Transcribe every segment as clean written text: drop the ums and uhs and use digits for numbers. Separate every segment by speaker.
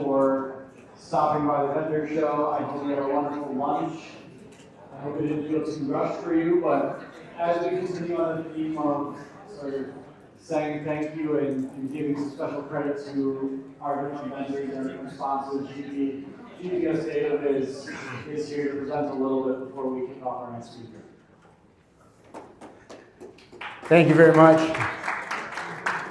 Speaker 1: for stopping by the vendor show. I hope you had a wonderful lunch. I hope it didn't feel too rushed for you, but as we continue on the theme of sort of saying thank you and giving some special credit to our different vendors and different sponsors, GPS DataViz is here to present a little bit before we kick off our next speaker.
Speaker 2: Thank you very much.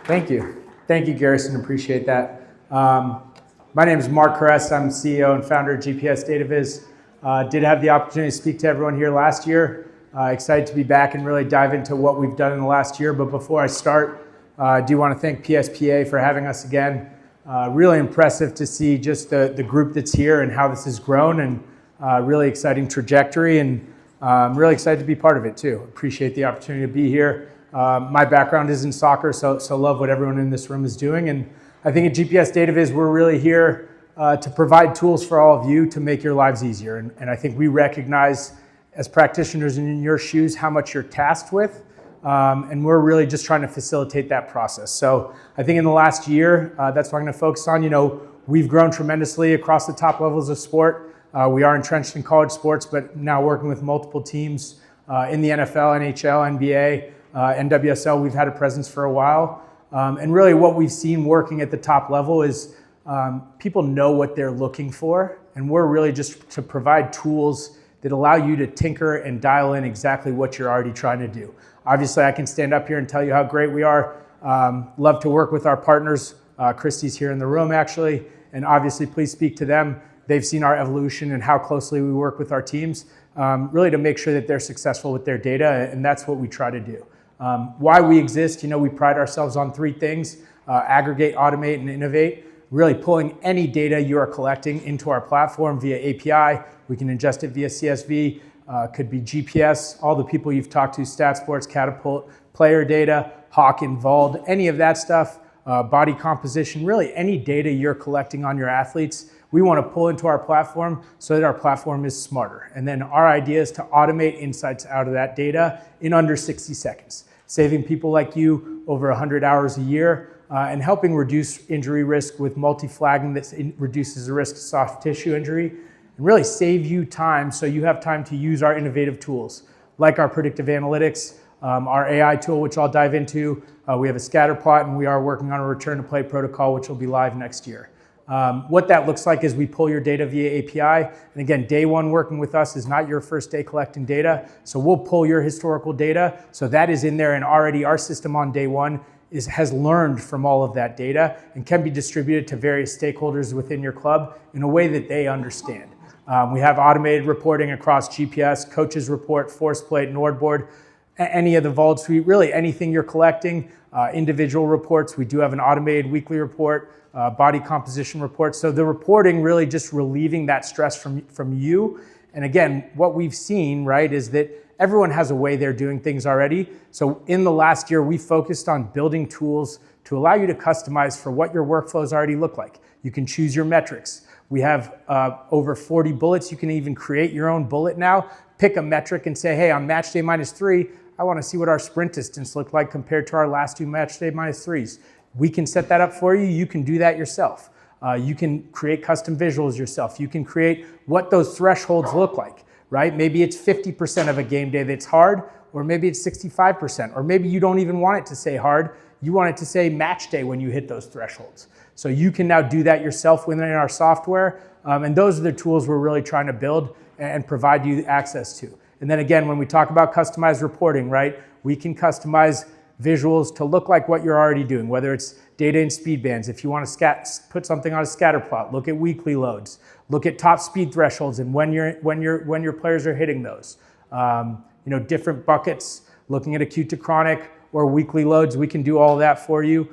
Speaker 2: Thank you. Thank you, Kerrest, and appreciate that. My name is Marc. I'm CEO and founder of GPS DataViz. Did have the opportunity to speak to everyone here last year. Excited to be back and really dive into what we've done in the last year. But before I start, I do want to thank PSPA for having us again. Really impressive to see just the group that's here and how this has grown, and really exciting trajectory, and I'm really excited to be part of it too. Appreciate the opportunity to be here. My background is in soccer, so love what everyone in this room is doing. And I think at GPS DataViz, we're really here to provide tools for all of you to make your lives easier. And I think we recognize as practitioners in your shoes how much you're tasked with. And we're really just trying to facilitate that process. So I think in the last year, that's what I'm going to focus on. You know, we've grown tremendously across the top levels of sport. We are entrenched in college sports, but now working with multiple teams in the NFL, NHL, NBA, NWSL. We've had a presence for a while. And really what we've seen working at the top level is people know what they're looking for. And we're really just to provide tools that allow you to tinker and dial in exactly what you're already trying to do. Obviously, I can stand up here and tell you how great we are. Love to work with our partners. Christy's here in the room, actually. And obviously, please speak to them. They've seen our evolution and how closely we work with our teams, really to make sure that they're successful with their data. And that's what we try to do. Why we exist, you know, we pride ourselves on three things: aggregate, automate, and innovate. Really pulling any data you are collecting into our platform via API. We can ingest it via CSV, could be GPS, all the people you've talked to, StatSports, Catapult, player data, Hawk involved, any of that stuff, body composition, really any data you're collecting on your athletes, we want to pull into our platform so that our platform is smarter. And then our idea is to automate insights out of that data in under 60 seconds, saving people like you over 100 hours a year, and helping reduce injury risk with multi-flagging that reduces the risk of soft tissue injury, and really save you time so you have time to use our innovative tools, like our predictive analytics, our AI tool, which I'll dive into. We have a scatter plot, and we are working on a return to play protocol, which will be live next year. What that looks like is we pull your data via API. And again, day one working with us is not your first day collecting data. So we'll pull your historical data. So that is in there, and already our system on day one has learned from all of that data and can be distributed to various stakeholders within your club in a way that they understand. We have automated reporting across GPS, coaches report, force plate, NordBoard, any of the vault suite, really anything you're collecting, individual reports. We do have an automated weekly report, body composition report. So the reporting really just relieving that stress from you. And again, what we've seen, right, is that everyone has a way they're doing things already. So in the last year, we focused on building tools to allow you to customize for what your workflows already look like. You can choose your metrics. We have over 40 bullets. You can even create your own bullet now. Pick a metric and say, hey, on match day -3, I want to see what our sprint distance looked like compared to our last two match day -3s. We can set that up for you. You can do that yourself. You can create custom visuals yourself. You can create what those thresholds look like, right? Maybe it's 50% of a game day that's hard, or maybe it's 65%, or maybe you don't even want it to say hard. You want it to say match day when you hit those thresholds. So you can now do that yourself within our software. And those are the tools we're really trying to build and provide you access to. And then again, when we talk about customized reporting, right, we can customize visuals to look like what you're already doing, whether it's data and speed bands. If you want to put something on a scatter plot, look at weekly loads, look at top speed thresholds and when your players are hitting those. You know, different buckets, looking at acute to chronic or weekly loads, we can do all of that for you.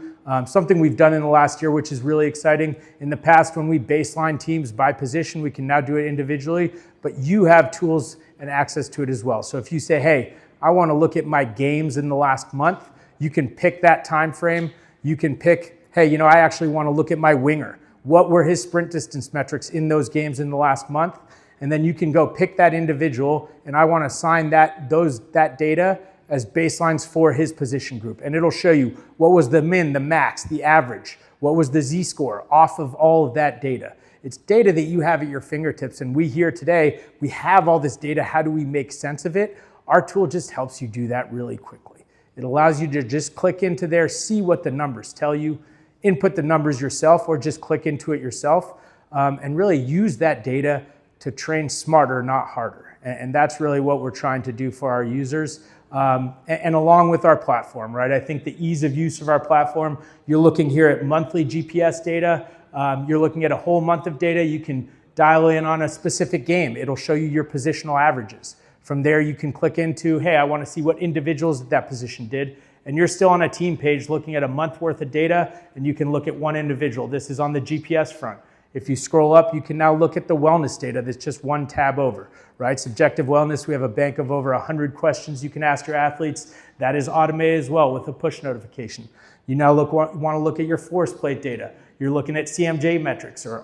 Speaker 2: Something we've done in the last year, which is really exciting. In the past, when we baseline teams by position, we can now do it individually, but you have tools and access to it as well. So if you say, hey, I want to look at my games in the last month, you can pick that time frame. You can pick, hey, you know, I actually want to look at my winger. What were his sprint distance metrics in those games in the last month? And then you can go pick that individual, and I want to assign that data as baselines for his position group. And it'll show you what was the min, the max, the average, what was the Z-score off of all of that data. It's data that you have at your fingertips, and we here today, we have all this data. How do we make sense of it? Our tool just helps you do that really quickly. It allows you to just click into there, see what the numbers tell you, input the numbers yourself, or just click into it yourself, and really use that data to train smarter, not harder. And that's really what we're trying to do for our users. And along with our platform, right? I think the ease of use of our platform, you're looking here at monthly GPS data. You're looking at a whole month of data. You can dial in on a specific game. It'll show you your positional averages. From there, you can click into, hey, I want to see what individuals that position did. And you're still on a team page looking at a month worth of data, and you can look at one individual. This is on the GPS front. If you scroll up, you can now look at the wellness data that's just one tab over, right? Subjective wellness, we have a bank of over 100 questions you can ask your athletes. That is automated as well with a push notification. You now want to look at your force plate data. You're looking at CMJ metrics or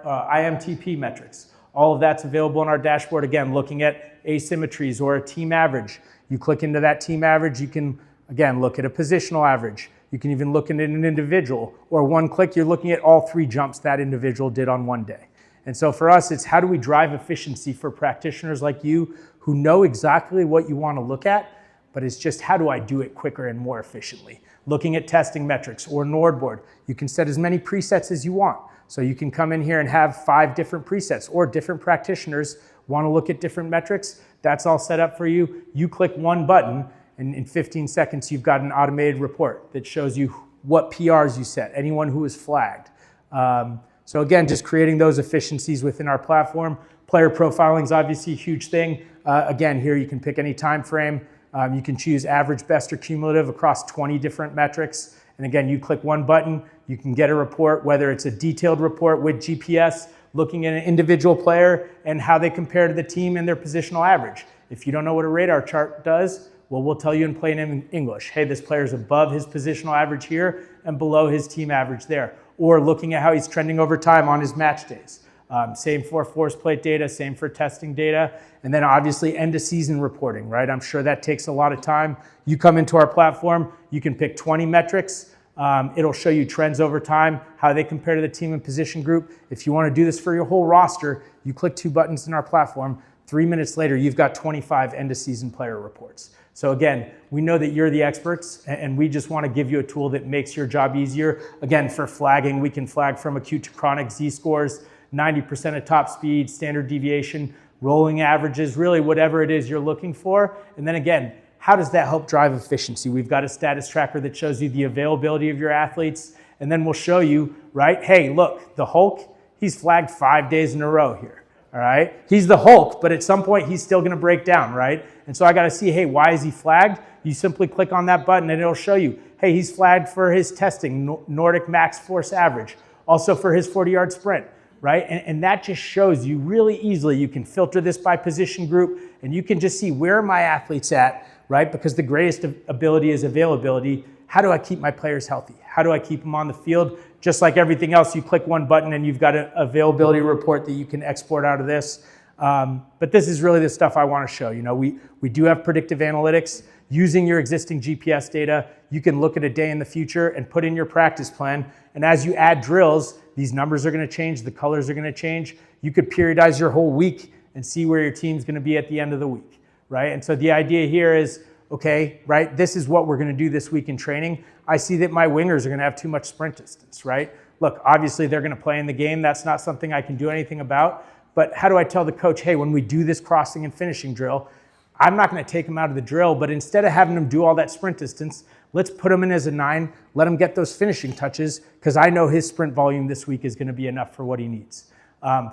Speaker 2: IMTP metrics. All of that's available on our dashboard. Again, looking at asymmetries or a team average. You click into that team average, you can, again, look at a positional average. You can even look at an individual, or one click, you're looking at all 3 jumps that individual did on one day. And so for us, it's how do we drive efficiency for practitioners like you who know exactly what you want to look at, but it's just how do I do it quicker and more efficiently? Looking at testing metrics or Nordboard, you can set as many presets as you want. So you can come in here and have 5 different presets, or different practitioners want to look at different metrics. That's all set up for you. You click one button, and in 15 seconds, you've got an automated report that shows you what PRs you set, anyone who was flagged. So again, just creating those efficiencies within our platform. Player profiling is obviously a huge thing. Again, here you can pick any time frame. You can choose average, best, or cumulative across 20 different metrics. And again, you click one button, you can get a report, whether it's a detailed report with GPS, looking at an individual player and how they compare to the team and their positional average. If you don't know what a radar chart does, well, we'll tell you in plain English, hey, this player's above his positional average here and below his team average there. Or looking at how he's trending over time on his match days. Same for force plate data, same for testing data. And then obviously end of season reporting, right? I'm sure that takes a lot of time. You come into our platform, you can pick 20 metrics. It'll show you trends over time, how they compare to the team and position group. If you want to do this for your whole roster, you click 2 buttons in our platform. 3 minutes later, you've got 25 end of season player reports. So again, we know that you're the experts, and we just want to give you a tool that makes your job easier. Again, for flagging, we can flag from acute to chronic Z-scores, 90% of top speed, standard deviation, rolling averages, really whatever it is you're looking for. And then again, how does that help drive efficiency? We've got a status tracker that shows you the availability of your athletes, and then we'll show you, right? Hey, look, the Hulk, he's flagged 5 days in a row here. All right, he's the Hulk, but at some point he's still gonna break down, right? And so I gotta see, hey, why is he flagged? You simply click on that button and it'll show you, hey, he's flagged for his testing, Nordic max force average, also for his 40-yard sprint, right? And that just shows you really easily, you can filter this by position group, and you can just see where are my athletes at, right? Because the greatest ability is availability. How do I keep my players healthy? How do I keep them on the field? Just like everything else, you click one button and you've got an availability report that you can export out of this. But this is really the stuff I want to show. You know, we do have predictive analytics. Using your existing GPS data, you can look at a day in the future and put in your practice plan. And as you add drills, these numbers are going to change, the colors are going to change. You could periodize your whole week and see where your team's going to be at the end of the week, right? And so the idea here is, okay, right, this is what we're going to do this week in training. I see that my wingers are going to have too much sprint distance, right? Look, obviously they're going to play in the game. That's not something I can do anything about. But how do I tell the coach, hey, when we do this crossing and finishing drill, I'm not going to take them out of the drill, but instead of having them do all that sprint distance, let's put him in as a 9, let him get those finishing touches, because I know his sprint volume this week is going to be enough for what he needs.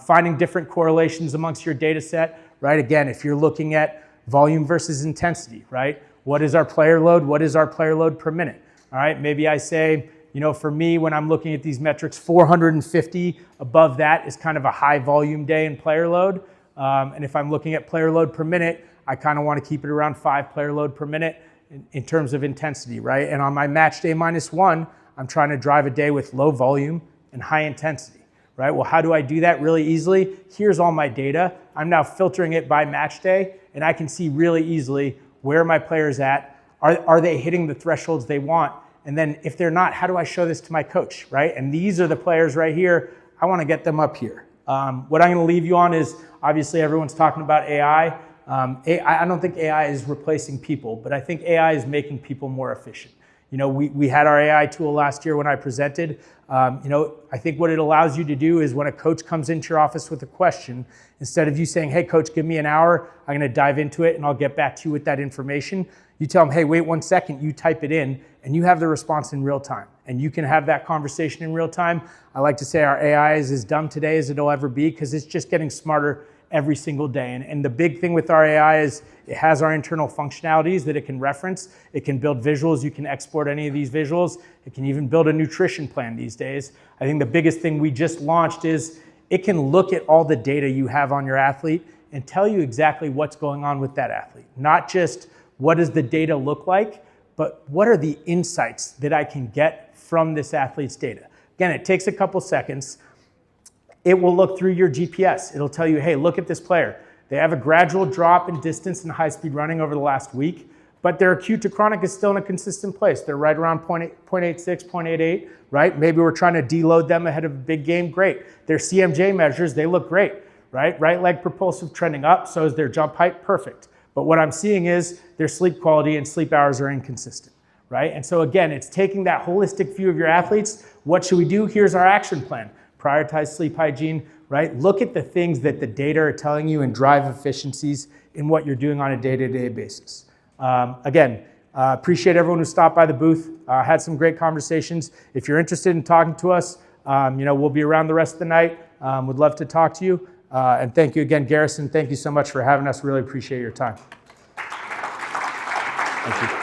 Speaker 2: Finding different correlations amongst your data set, right? Again, if you're looking at volume versus intensity, right? What is our player load? What is our player load per minute? All right, maybe I say, you know, for me, when I'm looking at these metrics, 450 above that is kind of a high volume day in player load. And if I'm looking at player load per minute, I kind of want to keep it around 5 player load per minute in terms of intensity, right? And on my match day -1, I'm trying to drive a day with low volume and high intensity, right? Well, how do I do that really easily? Here's all my data. I'm now filtering it by match day, and I can see really easily where are my players at? Are they hitting the thresholds they want? And then if they're not, how do I show this to my coach, right? And these are the players right here. I want to get them up here. What I'm going to leave you on is, obviously everyone's talking about AI. I don't think AI is replacing people, but I think AI is making people more efficient. You know, we had our AI tool last year when I presented. You know, I think what it allows you to do is when a coach comes into your office with a question, instead of you saying, hey, coach, give me an hour, I'm going to dive into it and I'll get back to you with that information. You tell them, hey, wait 1 second, you type it in and you have the response in real time. And you can have that conversation in real time. I like to say our AI is as dumb today as it'll ever be because it's just getting smarter every single day. And the big thing with our AI is it has our internal functionalities that it can reference. It can build visuals. You can export any of these visuals. It can even build a nutrition plan these days. I think the biggest thing we just launched is it can look at all the data you have on your athlete and tell you exactly what's going on with that athlete. Not just what does the data look like, but what are the insights that I can get from this athlete's data? Again, it takes a couple seconds. It will look through your GPS. It'll tell you, hey, look at this player. They have a gradual drop in distance and high-speed running over the last week, but their acute to chronic is still in a consistent place. They're right around 0.86, 0.88, right? Maybe we're trying to deload them ahead of a big game. Great. Their CMJ measures, they look great, right? Right leg propulsive trending up, so is their jump height, perfect. But what I'm seeing is their sleep quality and sleep hours are inconsistent, right? And so again, it's taking that holistic view of your athletes. What should we do? Here's our action plan. Prioritize sleep hygiene, right? Look at the things that the data are telling you and drive efficiencies in what you're doing on a day-to-day basis. Again, appreciate everyone who stopped by the booth, had some great conversations. If you're interested in talking to us, you know, we'll be around the rest of the night. Would love to talk to you. And thank you again, Kerrest. Thank you so much for having us. Really appreciate your time. Thank you.